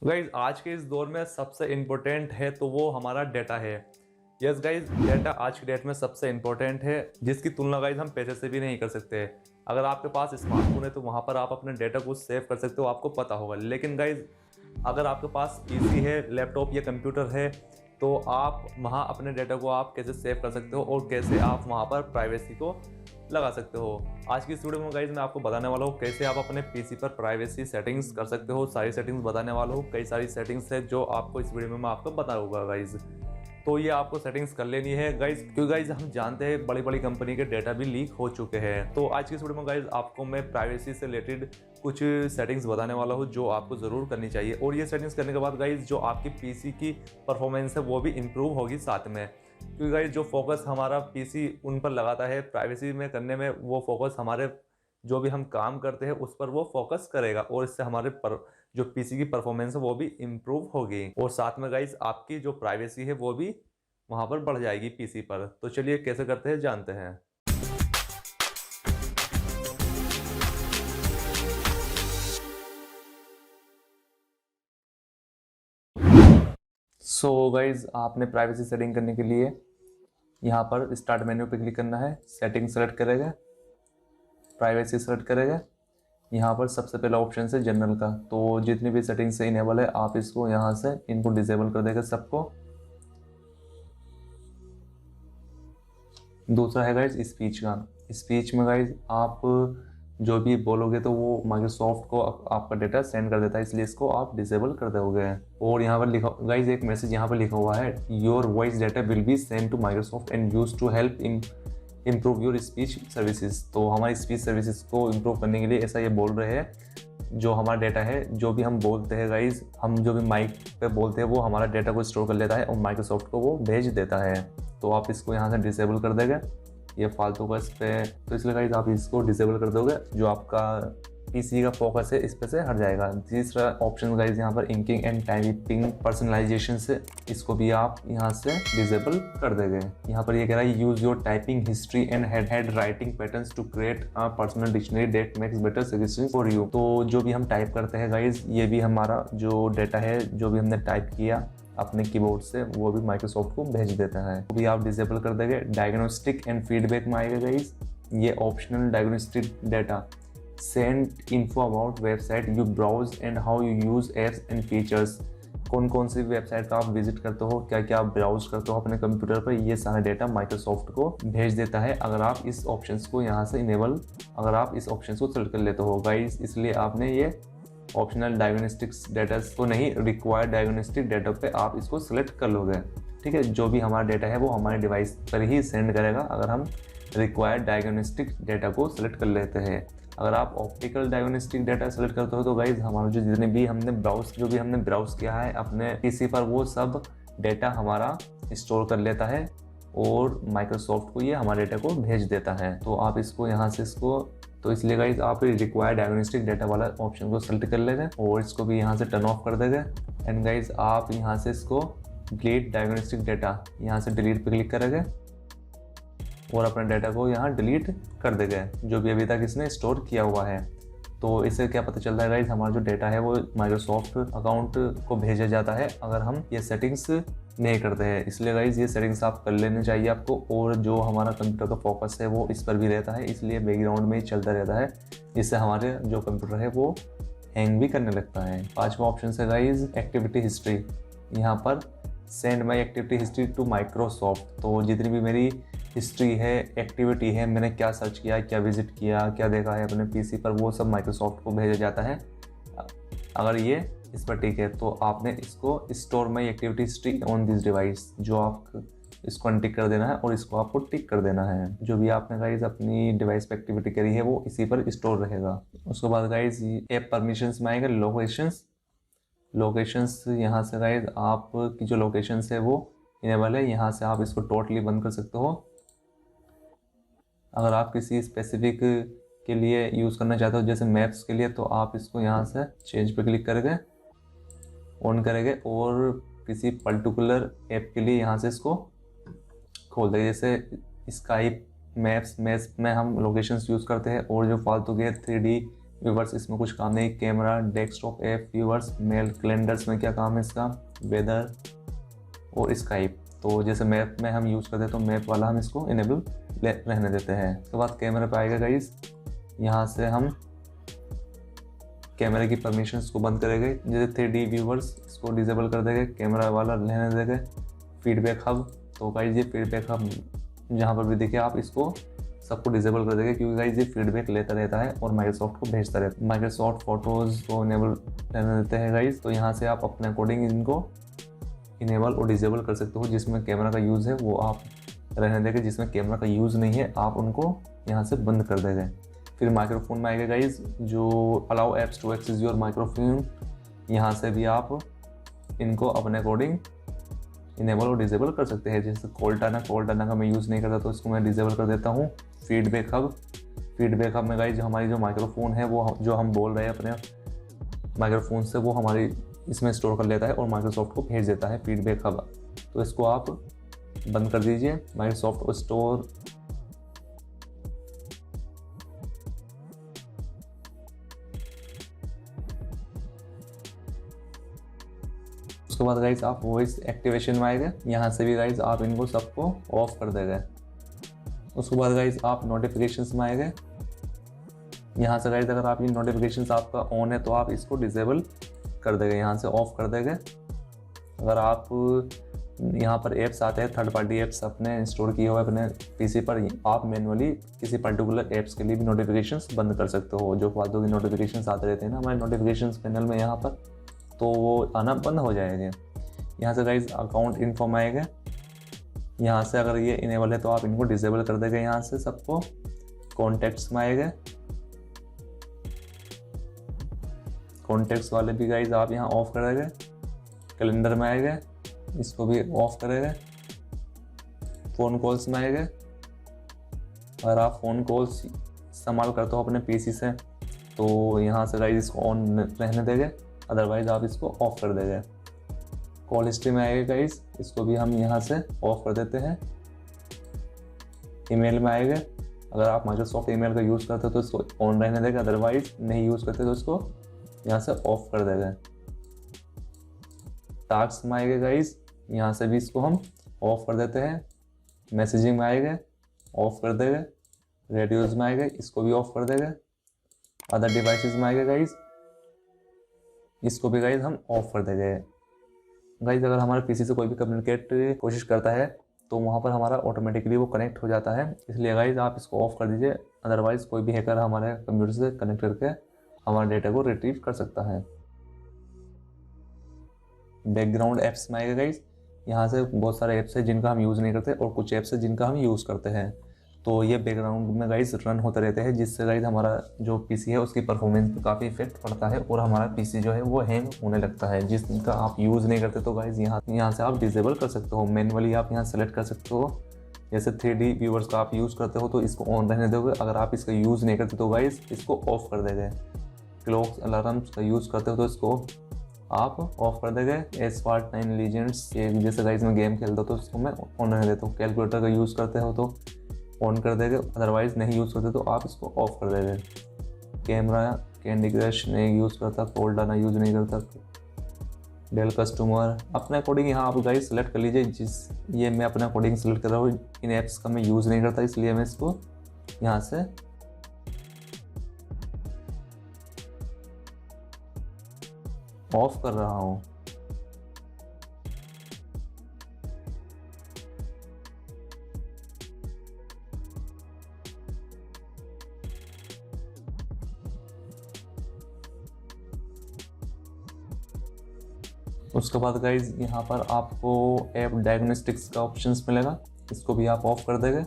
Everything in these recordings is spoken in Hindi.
गाइज आज के इस दौर में सबसे इम्पोर्टेंट है तो वो हमारा डेटा है। यस गाइज, डेटा आज की डेट में सबसे इम्पोर्टेंट है, जिसकी तुलना गाइज हम पैसे से भी नहीं कर सकते। अगर आपके पास स्मार्टफोन है तो वहाँ पर आप अपने डेटा को सेव कर सकते हो, आपको पता होगा। लेकिन गाइज अगर आपके पास पीसी है, लैपटॉप या कंप्यूटर है, तो आप वहाँ अपने डेटा को आप कैसे सेव कर सकते हो और कैसे आप वहाँ पर प्राइवेसी को लगा सकते हो। आज की इस वीडियो में गाइज मैं आपको बताने वाला हूँ कैसे आप अपने पीसी पर प्राइवेसी सेटिंग्स कर सकते हो। सारी सेटिंग्स बताने वाला हूँ, कई सारी सेटिंग्स है जो आपको इस वीडियो में मैं आपको बताऊंगा गाइज। तो ये आपको सेटिंग्स कर लेनी है गाइज, क्योंकि गाइज हम जानते हैं बड़ी बड़ी कंपनी के डेटा भी लीक हो चुके हैं। तो आज की इस वीडियो में गाइज आपको मैं प्राइवेसी से रिलेटेड कुछ सेटिंग्स बताने वाला हूँ जो आपको ज़रूर करनी चाहिए। और ये सेटिंग्स करने के बाद गाइज जो आपकी पीसी की परफॉर्मेंस है वो भी इम्प्रूव होगी साथ में, क्योंकि गाइज जो फोकस हमारा पीसी उन पर लगाता है प्राइवेसी में करने में, वो फोकस हमारे जो भी हम काम करते हैं उस पर वो फोकस करेगा और इससे हमारे जो पीसी की परफॉर्मेंस है वो भी इम्प्रूव होगी। और साथ में गाइज आपकी जो प्राइवेसी है वो भी वहाँ पर बढ़ जाएगी पीसी पर। तो चलिए कैसे करते हैं जानते हैं। सो गाइज आपने प्राइवेसी सेटिंग करने के लिए यहाँ पर स्टार्ट मेन्यू पे क्लिक करना है, सेटिंग सेलेक्ट करेगा, प्राइवेसी सेलेक्ट करेगा। यहाँ पर सबसे पहला ऑप्शन है जनरल का, तो जितनी भी सेटिंग्स से इनेबल है आप इसको यहाँ से इनको डिसेबल कर देगा सबको। दूसरा है गाइज स्पीच का। स्पीच में गाइज आप जो भी बोलोगे तो वो माइक्रोसॉफ्ट को आपका डेटा सेंड कर देता है, इसलिए इसको आप डिसेबल कर दोगे। और यहाँ पर लिखा गाइज एक मैसेज यहाँ पर लिखा हुआ है, your voice data will be send to Microsoft and use to help in improve your speech services. तो हमारी स्पीच सर्विसेज को इम्प्रूव करने के लिए ऐसा ये बोल रहे हैं। जो हमारा डेटा है, जो भी हम बोलते हैं गाइज, हम जो भी माइक पे बोलते हैं वो हमारा डेटा को स्टोर कर लेता है और माइक्रोसॉफ्ट को वो भेज देता है। तो आप इसको यहाँ से डिसेबल कर देंगे, ये फालतू का इस पर। तो इसलिए गाइज आप इसको डिसेबल कर दोगे, जो आपका पीसी का फोकस है इस पे से हट जाएगा। तीसरा ऑप्शन गाइज यहाँ पर इंकिंग एंड टाइपिंग पर्सनलाइजेशन से, इसको भी आप यहाँ से डिसेबल कर देंगे। यहाँ पर ये कह रहा है use your typing history and head writing patterns to create a personal dictionary that makes better suggestions for you. तो जो भी हम टाइप करते हैं गाइज, ये भी हमारा जो डेटा है, जो भी हमने टाइप किया अपने कीबोर्ड से, वो भी माइक्रोसॉफ्ट को भेज देता है। वो भी आप डिसेबल कर देंगे। डायग्नोस्टिक एंड फीडबैक में आएगा गाइज, ये optional diagnostic data send info about website you browse and how you use apps and features. कौन कौन सी वेबसाइट का आप विजिट करते हो, क्या क्या आप ब्राउज करते हो अपने कंप्यूटर पर, ये सारा डेटा माइक्रोसॉफ्ट को भेज देता है अगर आप इस ऑप्शन को यहाँ से इनेबल, अगर आप इस ऑप्शन को सेलेक्ट कर लेते हो गाइज। इसलिए आपने ये ऑप्शनल डायग्नोस्टिक्स डेटा को नहीं, रिक्वायर्ड डायग्नोस्टिक डेटा पे आप इसको सेलेक्ट कर लोगे। ठीक है, जो भी हमारा डेटा है वो हमारे डिवाइस पर ही सेंड करेगा अगर हम रिक्वायर्ड डायग्नोस्टिक डेटा को सेलेक्ट कर लेते हैं। अगर आप ऑप्टिकल डायग्नोस्टिक डेटा सेलेक्ट करते हो तो गाइज हमारा जो जितने भी हमने ब्राउज किया है अपने पीसी पर, वो सब डेटा हमारा स्टोर कर लेता है और माइक्रोसॉफ्ट को ये हमारे डेटा को भेज देता है। तो आप इसको यहाँ से इसको, तो इसलिए गाइज आप रिक्वायर्ड डायग्नोस्टिक डेटा वाला ऑप्शन को सेलेक्ट कर लेंगे और इसको भी यहाँ से टर्न ऑफ कर देंगे। एंड गाइज आप यहाँ से इसको डिलीट डायग्नोस्टिक डेटा, यहाँ से डिलीट पे क्लिक करेंगे और अपने डेटा को यहाँ डिलीट कर देंगे जो भी अभी तक इसने स्टोर किया हुआ है। तो इससे क्या पता चलता है गाइज, हमारा जो डेटा है वो माइक्रोसॉफ्ट अकाउंट को भेजा जाता है अगर हम ये सेटिंग्स नहीं करते हैं। इसलिए गाइज ये सेटिंग्स आप कर लेने चाहिए आपको। और जो हमारा कंप्यूटर का फोकस है वो इस पर भी रहता है, इसलिए बैकग्राउंड में ही चलता रहता है, जिससे हमारे जो कंप्यूटर है वो हैंग भी करने लगता है। पांचवा ऑप्शन है गाइज एक्टिविटी हिस्ट्री। यहाँ पर send my activity history to Microsoft. तो जितनी भी मेरी हिस्ट्री है, एक्टिविटी है, मैंने क्या सर्च किया, क्या विजिट किया, क्या देखा है अपने पीसी पर, वो सब माइक्रोसॉफ्ट को भेजा जाता है। अगर ये इस पर ठीक है तो आपने इसको store my activity history on this device, जो आप इसको अनटिक कर देना है और इसको आपको टिक कर देना है। जो भी आपने गाइज अपनी डिवाइस पर एक्टिविटी करी है वो इसी पर स्टोर रहेगा। उसके बाद गाइज ऐप परमिशंस में आएगा लोकेशंस। यहाँ से गाइज आपकी जो लोकेशंस है वो इनेबल है, यहाँ से आप इसको टोटली बंद कर सकते हो। अगर आप किसी स्पेसिफिक के लिए यूज़ करना चाहते हो जैसे मैप्स के लिए, तो आप इसको यहाँ से चेंज पे क्लिक करेंगे, ऑन करेंगे और किसी पर्टिकुलर ऐप के लिए यहाँ से इसको खोल देंगे। जैसे स्काइप मैप्स में हम लोकेशंस यूज़ करते हैं और जो फालतू के 3D व्यूवर्स इसमें कुछ काम नहीं, camera, desktop app, viewers, mail, calendars में क्या काम है इसका, वेदर और स्काइप। तो जैसे मैप में हम यूज़ करते हैं तो मैप वाला हम इसको इनेबल रहने देते हैं। उसके बाद कैमरे पे आएगा गाइस, यहाँ से हम कैमरे की परमिशंस को बंद करेंगे, जैसे 3D व्यूवर्स इसको डिसेबल कर देंगे, कैमरा वाला रहने देंगे। फीडबैक हब, तो गाइस ये फीडबैक हब जहाँ पर भी दिखे आप इसको सबको डिसेबल कर देंगे, क्योंकि गाइस ये फीडबैक लेता रहता है और माइक्रोसॉफ्ट को भेजता रहता है। माइक्रोसॉफ्ट फोटोज़ को इनेबल रहने देते हैं गाइस, तो यहाँ से आप अपने अकॉर्डिंग इनको इनेबल और डिसेबल कर सकते हो। जिसमें कैमरा का यूज़ है वो आप रहने देंगे, जिसमें कैमरा का यूज़ नहीं है आप उनको यहाँ से बंद कर देंगे। फिर माइक्रोफोन में आएगा गाइज, जो allow apps to access your microphone, यहाँ से भी आप इनको अपने अकॉर्डिंग इनेबल और डिसेबल कर सकते हैं। जैसे कॉल्टाना का मैं यूज़ नहीं करता तो इसको मैं डिसेबल कर देता हूँ। फीडबैक हब में गाइज हमारी जो माइक्रोफोन है वो जो हम बोल रहे हैं अपने माइक्रोफोन से वो हमारी इसमें स्टोर कर लेता है और माइक्रोसॉफ्ट को भेज देता है फीडबैक हब। तो इसको आप बंद कर दीजिए। माइक्रोसॉफ्ट स्टोर उसके बाद गाइज आप वॉइस एक्टिवेशन में आएगा, यहाँ से भी गाइज आप इनको सबको ऑफ कर देंगे। उसके बाद गाइज आप नोटिफिकेशंस में आएंगे, यहाँ से गाइज अगर आप ये नोटिफिकेशंस आपका ऑन है तो आप इसको डिसेबल कर देंगे, यहाँ से ऑफ कर देंगे। अगर आप यहाँ पर ऐप्स आते हैं, थर्ड पार्टी ऐप्स अपने इंस्टॉल किए हुए अपने पीसी पर, आप मैनुअली किसी पर्टिकुलर ऐप्स के लिए भी नोटिफिकेशंस बंद कर सकते हो। जो फालतू की नोटिफिकेशंस आते रहते हैं ना हमारे नोटिफिकेशंस पैनल में यहाँ पर, तो वो आना बंद हो जाएंगे। यहाँ से गाइज अकाउंट इन्फो में आएगा, यहाँ से अगर ये इनेबल है तो आप इनको डिसेबल कर देंगे यहाँ से सबको। कॉन्टैक्ट्स में आएगा, कॉन्टैक्ट्स वाले भी गाइज आप यहाँ ऑफ करेंगे। कैलेंडर में आएगा, इसको भी ऑफ करेंगे। फ़ोन कॉल्स में आएगा, अगर आप फ़ोन कॉल्स इस्तेमाल करते हो अपने पीसी से तो यहाँ से गाइज इसको ऑन रहने देंगे, अदरवाइज आप इसको ऑफ कर देंगे। कॉल हिस्ट्री में आएगा गाइज, इसको भी हम यहाँ से ऑफ कर देते हैं। ईमेल में आएगा, अगर आप माइक्रोसॉफ्ट ईमेल का यूज़ करते हो तो इसको ऑन रहने देंगे, अदरवाइज नहीं यूज़ करते तो इसको यहाँ से ऑफ कर देंगे। टास्क में आएगा गाइज, यहाँ से भी इसको हम ऑफ कर देते हैं। मैसेजिंग में आएगा, ऑफ कर देंगे। रेडियोज़ में आएगा, इसको भी ऑफ कर देंगे। अदर डिवाइसेस में आएगा गाइज, इसको भी गाइज हम ऑफ कर देंगे। गाइज अगर हमारे पीसी से कोई भी कम्युनिकेट कोशिश करता है तो वहाँ पर हमारा ऑटोमेटिकली वो कनेक्ट हो जाता है, इसलिए गाइज आप इसको ऑफ कर दीजिए, अदरवाइज कोई भी हैकर हमारे कंप्यूटर से कनेक्ट करके हमारे डेटा को रिट्रीव कर सकता है। बैकग्राउंड ऐप्स में आएगा गाइज, यहाँ से बहुत सारे ऐप्स हैं जिनका हम यूज़ नहीं करते और कुछ ऐप्स हैं जिनका हम यूज़ करते हैं, तो ये बैकग्राउंड में गाइज रन होते रहते हैं, जिससे गाइज हमारा जो पीसी है उसकी परफॉर्मेंस पे काफ़ी इफेक्ट पड़ता है और हमारा पीसी जो है वो हैंग होने लगता है। जिसका आप यूज़ नहीं करते तो गाइज यहाँ से आप डिसेबल कर सकते हो। मैनुअली आप यहाँ सेलेक्ट कर सकते हो, जैसे 3D व्यूवर्स का आप यूज़ करते हो तो इसको ऑन रहने दोगे, अगर आप इसका यूज़ नहीं करते तो गाइज इसको ऑफ कर देंगे। क्लॉक्स अलार्म्स का यूज़ करते हो तो इसको आप ऑफ कर देंगे। एस्पार्ट 9 लीजेंड्स, ये जैसे गाइज मैं गेम खेलता हूँ तो इसको मैं ऑन रहने देता हूँ। कैलकुलेटर का यूज़ करते हो तो ऑन कर देंगे, अदरवाइज़ नहीं यूज़ करते तो आप इसको ऑफ कर देंगे। कैमरा, कैंडी क्रश नहीं यूज़ करता, कॉल्टाना यूज़ नहीं करता, डेल कस्टमर, अपने अकॉर्डिंग यहाँ आप गाइस सेलेक्ट कर लीजिए। ये मैं अपने अकॉर्डिंग सेलेक्ट कर रहा हूँ, इन ऐप्स का मैं यूज़ नहीं करता इसलिए मैं इसको यहाँ से ऑफ कर रहा हूँ। उसके बाद गाइज यहाँ पर आपको ऐप डायग्नोस्टिक्स का ऑप्शंस मिलेगा, इसको भी आप ऑफ कर देंगे।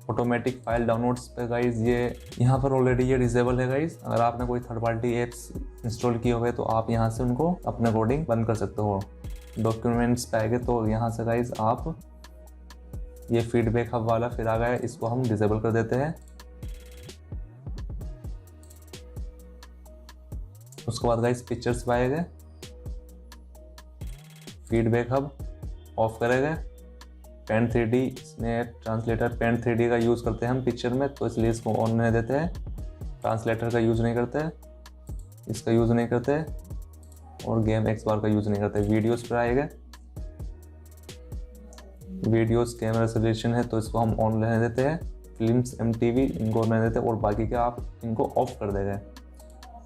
ऑटोमेटिक फाइल डाउनलोड्स पे गाइज ये यहाँ पर ऑलरेडी ये डिसेबल है गाइज। अगर आपने कोई थर्ड पार्टी ऐप्स इंस्टॉल किए हुए तो आप यहाँ से उनको अपने अकॉर्डिंग बंद कर सकते हो। डॉक्यूमेंट्स पे आएंगे तो यहाँ से गाइज आप ये फीडबैक हब वाला फिर आ गया, इसको हम डिसेबल कर देते हैं। उसके बाद गाइज पिक्चर्स पे आएंगे, फीडबैक हब ऑफ करेंगे। Paint 3D snap translator, paint 3D का यूज़ करते हैं हम पिक्चर में तो इसलिए इसको ऑन रहने देते हैं। ट्रांसलेटर का यूज़ नहीं करते, इसका यूज़ नहीं करते, और गेम एक्सबार का यूज़ नहीं करते। वीडियोस पर आएगा, वीडियोस कैमरा रेजोल्यूशन है तो इसको हम ऑन रहने देते हैं। फिल्म्स MTV इनको ऑन रहने देते हैं, और बाकी के आप इनको ऑफ कर देंगे।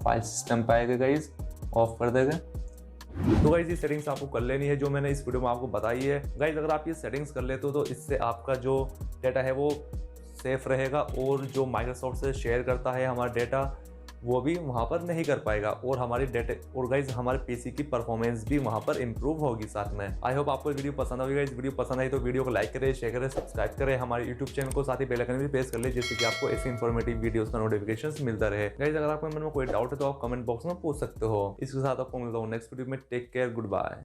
फाइल सिस्टम पे आएगा गाइज, ऑफ कर देंगे। तो गाइज ये सेटिंग्स आपको कर लेनी है जो मैंने इस वीडियो में आपको बताई है। गाइज अगर आप ये सेटिंग्स कर लेते हो तो इससे आपका जो डेटा है वो सेफ रहेगा, और जो माइक्रोसॉफ्ट से शेयर करता है हमारा डेटा वो भी वहाँ पर नहीं कर पाएगा, और हमारी डेटा और गाइज हमारे PC की परफॉर्मेंस भी वहाँ पर इंप्रूव होगी साथ में। आई होप आपको वीडियो पसंद होगी। गाइज वीडियो पसंद आई तो वीडियो को लाइक करें, शेयर करें, सब्सक्राइब करें हमारे यूट्यूब चैनल को, साथ ही बेल आइकन भी प्रेस कर ले जिससे कि आपको ऐसी इन्फॉर्मेटिव वीडियोस का नोटिफिकेशन मिलता रहे। गाइज अगर आपके मन में कोई डाउट है तो आप कमेंट बॉक्स में पूछ सकते हो। इसके साथ आपको मिलता हूँ नेक्स्ट वीडियो में। Take care, good bye.